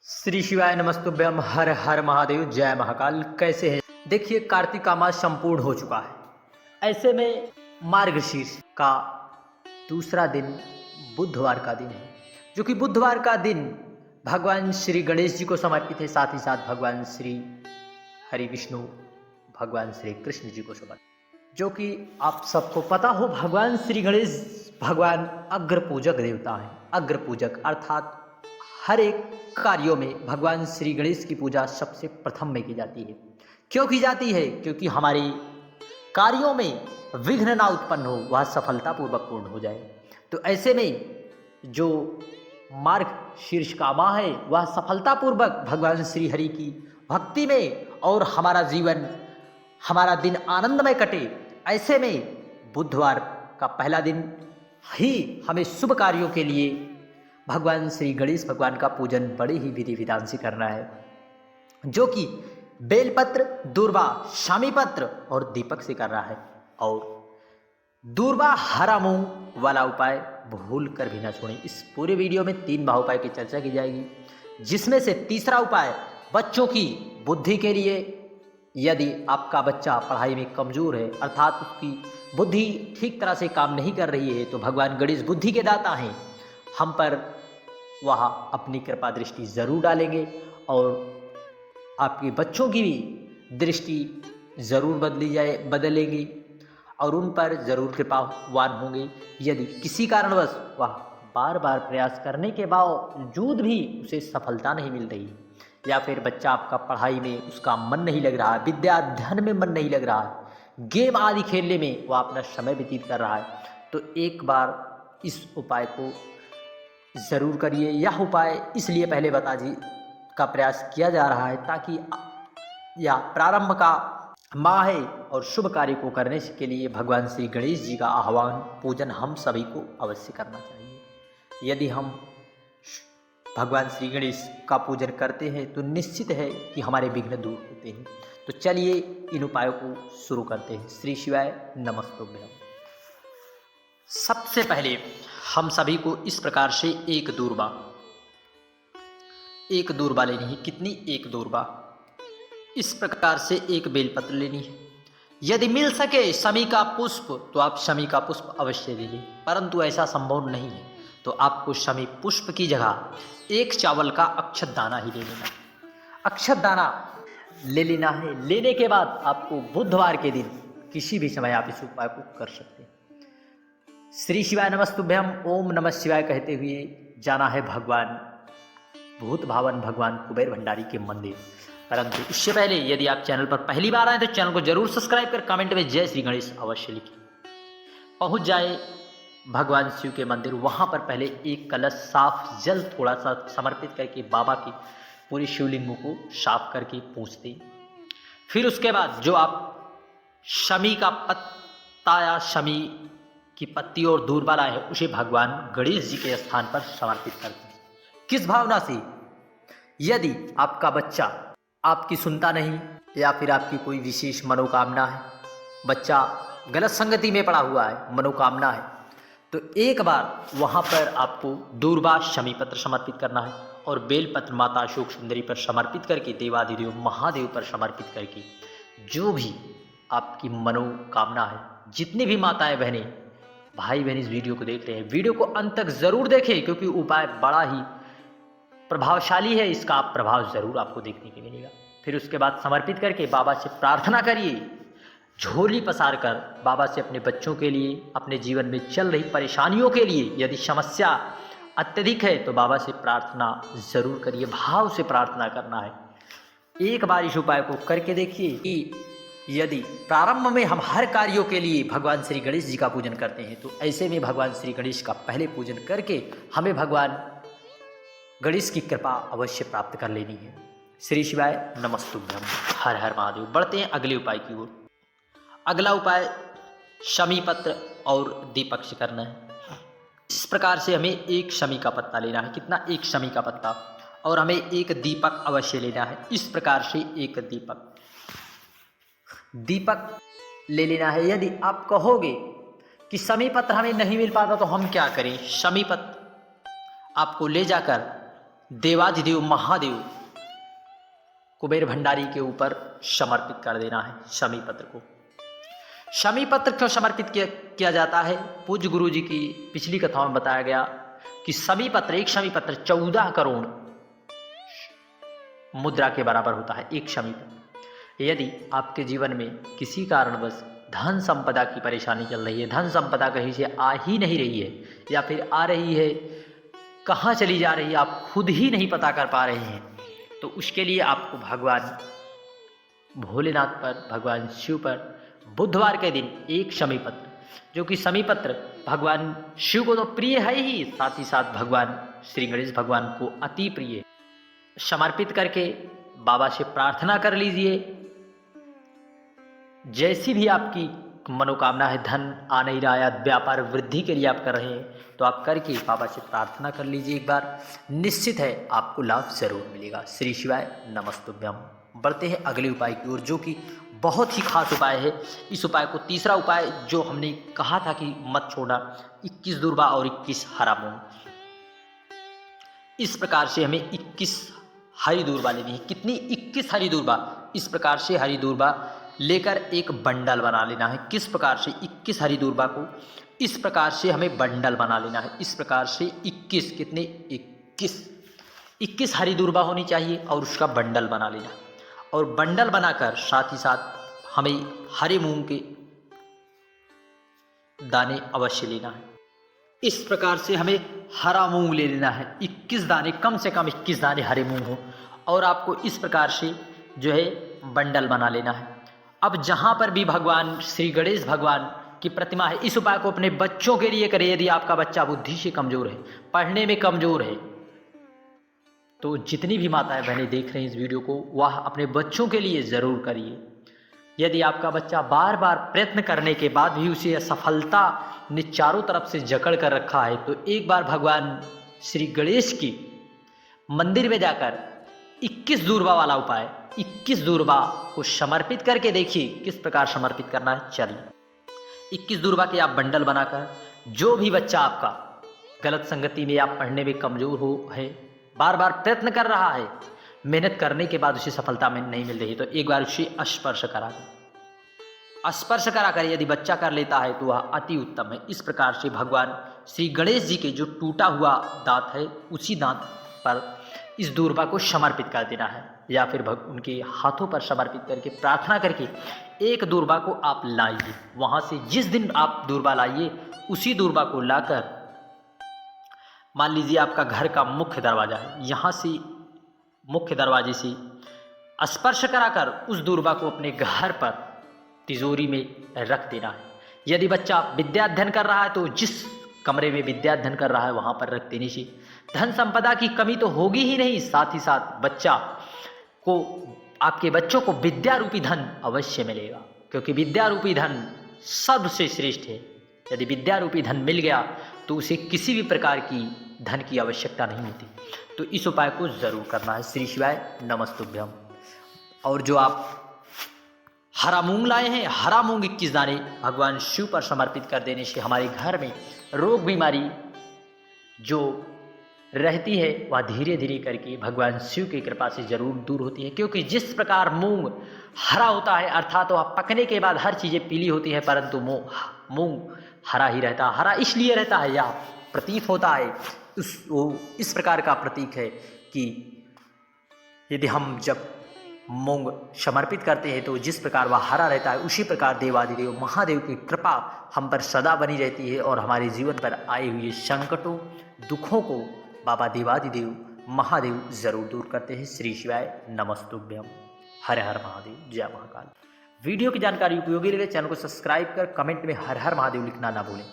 श्री शिवाय नमस्तुभ्यम। हर हर महादेव, जय महाकाल। कैसे हैं? देखिए, कार्तिक का मास संपूर्ण हो चुका है। ऐसे में मार्गशीर्ष का दूसरा दिन बुधवार का दिन है, जो कि बुधवार का दिन भगवान श्री गणेश जी को समर्पित है। साथ ही साथ भगवान श्री हरि विष्णु, भगवान श्री कृष्ण जी को समर्पित, जो कि आप सबको पता हो, भगवान श्री गणेश भगवान अग्र पूजक देवता हैं। अग्र पूजक अर्थात हर एक कार्यों में भगवान श्री गणेश की पूजा सबसे प्रथम में की जाती है। क्यों की जाती है? क्योंकि हमारे कार्यों में विघ्न ना उत्पन्न हो, वह सफलतापूर्वक पूर्ण हो जाए। तो ऐसे में जो मार्ग शीर्ष का माह है, वह सफलतापूर्वक भगवान श्री हरि की भक्ति में और हमारा जीवन, हमारा दिन आनंदमय कटे। ऐसे में बुधवार का पहला दिन ही हमें शुभ कार्यों के लिए भगवान श्री गणेश भगवान का पूजन बड़े ही विधि विधान से करना है, जो कि बेलपत्र, दूर्वा, शामी पत्र और दीपक से करना है। और दूर्वा हरा मूंग वाला उपाय भूल कर भी ना छोड़ें। इस पूरे वीडियो में 3 महाउपाय की चर्चा की जाएगी, जिसमें से तीसरा उपाय बच्चों की बुद्धि के लिए। यदि आपका बच्चा पढ़ाई में कमजोर है, अर्थात उसकी बुद्धि ठीक तरह से काम नहीं कर रही है, तो भगवान गणेश बुद्धि के दाता हैं। हम पर वह अपनी कृपा दृष्टि जरूर डालेंगे और आपके बच्चों की भी दृष्टि जरूर बदलेंगी और उन पर जरूर कृपावान होंगे। यदि किसी कारणवश वह बार बार प्रयास करने के बावजूद भी उसे सफलता नहीं मिल रही, या फिर बच्चा आपका पढ़ाई में उसका मन नहीं लग रहा है, विद्या अध्ययन में मन नहीं लग रहा है, गेम आदि खेलने में वह अपना समय व्यतीत कर रहा है, तो एक बार इस उपाय को ज़रूर करिए। यह उपाय इसलिए पहले का प्रयास किया जा रहा है ताकि यह प्रारंभ का माह है और शुभ कार्य को करने के लिए भगवान श्री गणेश जी का आह्वान, पूजन हम सभी को अवश्य करना चाहिए। यदि हम भगवान श्री गणेश का पूजन करते हैं तो निश्चित है कि हमारे विघ्न दूर होते हैं। तो चलिए इन उपायों को शुरू करते हैं। श्री शिवाय नमस्तुभ्यम। सबसे पहले हम सभी को इस प्रकार से एक दूर्वा लेनी है। कितनी? एक दूर्वा। इस प्रकार से एक बेलपत्र लेनी है। यदि मिल सके शमी का पुष्प तो आप शमी का पुष्प अवश्य ले लें, परंतु ऐसा संभव नहीं है तो आपको शमी पुष्प की जगह एक चावल का अक्षत दाना ही ले लेना। अक्षत दाना ले लेना है। लेने के बाद आपको बुधवार के दिन किसी भी समय आप इस उपाय को कर सकते हैं। श्री शिवाय नमस्तुभ्यम, ओम नमः शिवाय कहते हुए जाना है भगवान भूत भावन, भगवान कुबेर भंडारी के मंदिर। परंतु उससे पहले यदि आप चैनल पर पहली बार आए तो चैनल को जरूर सब्सक्राइब कर कमेंट में जय श्री गणेश अवश्य लिखें। पहुंच जाए भगवान शिव के मंदिर। वहां पर पहले एक कलश साफ जल थोड़ा सा समर्पित करके बाबा की पूरी शिवलिंग को साफ करके पूजते। फिर उसके बाद जो आप शमी का पत्ता या शमी की पत्ती और दूर्वा लाए है, उसे भगवान गणेश जी के स्थान पर समर्पित करते हैं। किस भावना से? यदि आपका बच्चा आपकी सुनता नहीं या फिर आपकी कोई विशेष मनोकामना है, बच्चा गलत संगति में पड़ा हुआ है, मनोकामना है, तो एक बार वहां पर आपको दूर्वा शमी पत्र समर्पित करना है और बेलपत्र माता अशोक सुंदरी पर समर्पित करके, देवाधिदेव महादेव पर समर्पित करके, जो भी आपकी मनोकामना है, जितनी भी माताएं बहनें भाई बहन इस वीडियो को देख रहे हैं, वीडियो को अंत तक जरूर देखें, क्योंकि उपाय बड़ा ही प्रभावशाली है। इसका प्रभाव जरूर आपको देखने को मिलेगा। फिर उसके बाद समर्पित करके बाबा से प्रार्थना करिए, झोली पसार कर बाबा से अपने बच्चों के लिए, अपने जीवन में चल रही परेशानियों के लिए, यदि समस्या अत्यधिक है तो बाबा से प्रार्थना जरूर करिए, भाव से प्रार्थना करना है। एक बार इस उपाय को करके देखिए कि यदि प्रारंभ में हम हर कार्यों के लिए भगवान श्री गणेश जी का पूजन करते हैं, तो ऐसे में भगवान श्री गणेश का पहले पूजन करके हमें भगवान गणेश की कृपा अवश्य प्राप्त कर लेनी है। श्री शिवाय नमस्तुभ्यम। हर हर महादेव। बढ़ते हैं अगले उपाय की ओर। अगला उपाय शमी पत्र और दीपक से करना है। इस प्रकार से हमें एक शमी का पत्ता लेना है। कितना? एक शमी का पत्ता। और हमें एक दीपक अवश्य लेना है। इस प्रकार से एक दीपक ले लेना है। यदि आप कहोगे कि शमी पत्र हमें नहीं मिल पाता तो हम क्या करें? शमी पत्र आपको ले जाकर देवाधिदेव महादेव कुबेर भंडारी के ऊपर समर्पित कर देना है शमी पत्र को। शमी पत्र क्यों समर्पित किया जाता है? पूज्य गुरु जी की पिछली कथाओं में बताया गया कि शमी पत्र, एक शमी पत्र 14 करोड़ मुद्रा के बराबर होता है। एक शमी पत्र। यदि आपके जीवन में किसी कारणवश धन संपदा की परेशानी चल रही है, धन संपदा कहीं से आ ही नहीं रही है, या फिर आ रही है कहाँ चली जा रही है आप खुद ही नहीं पता कर पा रहे हैं, तो उसके लिए आपको भगवान भोलेनाथ पर, भगवान शिव पर बुधवार के दिन एक शमी पत्र, जो कि शमी पत्र भगवान शिव को तो प्रिय है ही, साथ ही साथ भगवान श्री गणेश भगवान को अति प्रिय, समर्पित करके बाबा से प्रार्थना कर लीजिए। जैसी भी आपकी मनोकामना है, धन आ नहीं रहा है, व्यापार वृद्धि के लिए आप कर रहे हैं, तो आप करके बाबा से प्रार्थना कर लीजिए एक बार, निश्चित है आपको लाभ जरूर मिलेगा। श्री शिवाय नमस्तुभ्यम। बढ़ते हैं अगले उपाय की ओर, जो कि बहुत ही खास उपाय है। इस उपाय को, तीसरा उपाय जो हमने कहा था कि मत छोड़ना, 21 दूर्बा और 21 हरा मूंग। इस प्रकार से हमें 21 हरी दूर्बा लेनी है। कितनी? 21 हरी दूर्बा। इस प्रकार से हरी दूर्बा लेकर एक बंडल बना लेना है। किस प्रकार से? 21 हरी दूर्बा को इस प्रकार से हमें बंडल बना लेना है। इस प्रकार से 21, कितने? 21 हरी दूर्बा होनी चाहिए और उसका बंडल बना लेना। और बंडल बनाकर साथ ही साथ हमें हरे मूंग के दाने अवश्य लेना है। इस प्रकार से हमें हरा मूंग ले लेना है। 21 दाने, कम से कम 21 दाने हरे मूंग हो, और आपको इस प्रकार से जो है बंडल बना लेना है। अब जहाँ पर भी भगवान श्री गणेश भगवान की प्रतिमा है, इस उपाय को अपने बच्चों के लिए करें। यदि आपका बच्चा बुद्धि से कमजोर है, पढ़ने में कमजोर है, तो जितनी भी माताएं बहनें देख रहे हैं इस वीडियो को, वह अपने बच्चों के लिए ज़रूर करिए। यदि आपका बच्चा बार बार प्रयत्न करने के बाद भी उसे असफलता ने चारों तरफ से जकड़ कर रखा है, तो एक बार भगवान श्री गणेश की मंदिर में जाकर 21 दूर्बा वाला उपाय, 21 दूर्बा को समर्पित करके देखिए किस प्रकार समर्पित करना है। चलिए, 21 दूर्बा के आप बंडल बनाकर, जो भी बच्चा आपका गलत संगति में या पढ़ने में कमजोर हो है, बार बार प्रयत्न कर रहा है, मेहनत करने के बाद उसे सफलता में नहीं मिल रही, तो एक बार उसे स्पर्श करा दें। स्पर्श कराकर यदि बच्चा कर लेता है तो वह अति उत्तम है। इस प्रकार से भगवान श्री गणेश जी के जो टूटा हुआ दांत है, उसी दांत पर इस दूर्बा को समर्पित कर देना है, या फिर उनके हाथों पर समर्पित करके प्रार्थना करके एक दूर्बा को आप लाइए। वहाँ से जिस दिन आप दूर्बा लाइए, उसी दूर्बा को लाकर, मान लीजिए आपका घर का मुख्य दरवाजा है, यहाँ से मुख्य दरवाजे से स्पर्श कराकर उस दूर्बा को अपने घर पर तिजोरी में रख देना है। यदि बच्चा विद्या अध्ययन कर रहा है, तो जिस कमरे में विद्या अध्ययन कर रहा है वहाँ पर रख देने से धन संपदा की कमी तो होगी ही नहीं, साथ ही साथ बच्चा को, आपके बच्चों को विद्या रूपी धन अवश्य मिलेगा, क्योंकि विद्या रूपी धन सबसे श्रेष्ठ है। यदि विद्या रूपी धन मिल गया तो उसे किसी भी प्रकार की धन की आवश्यकता नहीं होती। तो इस उपाय को जरूर करना है। श्री शिवाय नमस्तुभ्यम। और जो आप हरा मूंग लाए हैं, हरा मूंग 21 दाने भगवान शिव पर समर्पित कर देने से हमारे घर में रोग बीमारी जो रहती है वह धीरे धीरे करके भगवान शिव की कृपा से जरूर दूर होती है। क्योंकि जिस प्रकार मूंग हरा होता है, अर्थात वह पकने के बाद हर चीज़ें पीली होती है, परंतु मूंग हरा ही रहता है। हरा इसलिए रहता है, या प्रतीक होता है, इस प्रकार का प्रतीक है कि यदि हम जब मूंग समर्पित करते हैं तो जिस प्रकार वह हरा रहता है, उसी प्रकार देवाधिदेव महादेव की कृपा हम पर सदा बनी रहती है, और हमारे जीवन पर आए हुए संकटों, दुखों को बाबा देवाधिदेव महादेव जरूर दूर करते हैं। श्री शिवाय नमस्तुभ्यम। हर हर महादेव, जय महाकाल। वीडियो की जानकारी उपयोगी लगे चैनल को सब्सक्राइब कर कमेंट में हर हर महादेव लिखना ना भूलें।